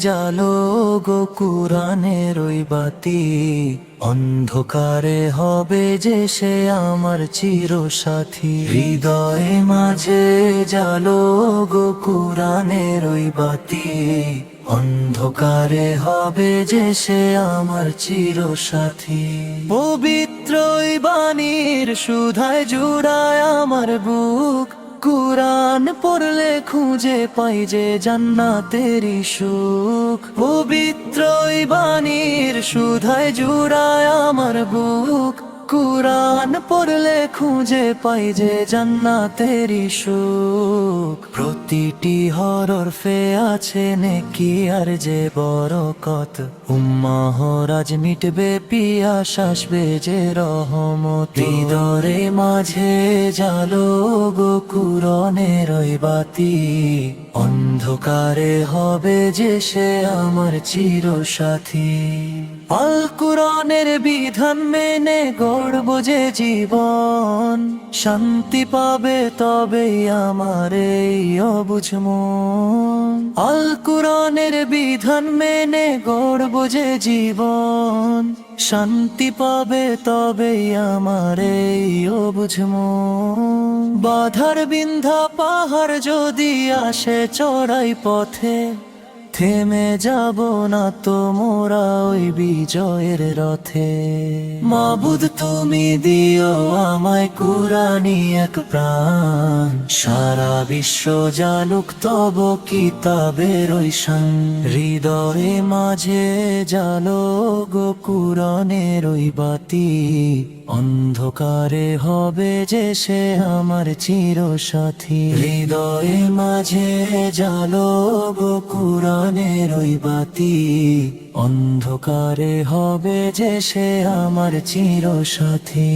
জালো গো কুরআনের ওই বাতি, অন্ধকারে হবে যে সে আমার চিরসাথী। হৃদয়ে মাঝে জালো গো কুরআনের ওই বাতি, অন্ধকারে হবে যে সে আমার চিরসাথী। পবিত্র ওই বাণীর সুধায় জুড়ায় আমার বুক, কুরআন পড়লে খুঁজে পাই যে জান্নাতেরই সুখ। পবিত্র ওই বাণীর সুধায় জুড়ায় আমার বুক, কুরআন পড়লে খুঁজে পাই যে জান্নাতেরই সুখ। প্রতিটি হরফে আছে নেকি আর যে বরকত, উম্মাহ রাজ মিটবে পিয়াস আসবে যে রহমত। হৃদয়ে মাঝে জালো গো কুরআনের ওই বাতি, অন্ধকারে হবে যে সে আমার চিরসাথী। আল কুরআনের বিধান মেনে গড়ব যে জীবন, শান্তি পাবে তবেই আমার এই অবুঝ মন। আল কুরআনের বিধান মেনে গড়ব যে জীবন, শান্তি পাবে তবেই আমার এই অবুঝ মন। বাধার বিন্ধা পাহাড় যদি আসে চড়াই পথে, থেমে যাব না তো মোরা ওই বিজয়ের রথে। মাবুদ তুমি দিও আমায় কুরআনি এক প্রাণ, সারা বিশ্ব জানুক তব কিতাবের ওই শান। হৃদয়ে মাঝে জালো গো কুরআনের ওই বাতি, অন্ধকারে হবে যে সে আমার চিরসাথী। হৃদয়ে মাঝে জালো গো কুরআনের ওই বাতি, অন্ধকারে হবে যে সে আমার চিরসাথী।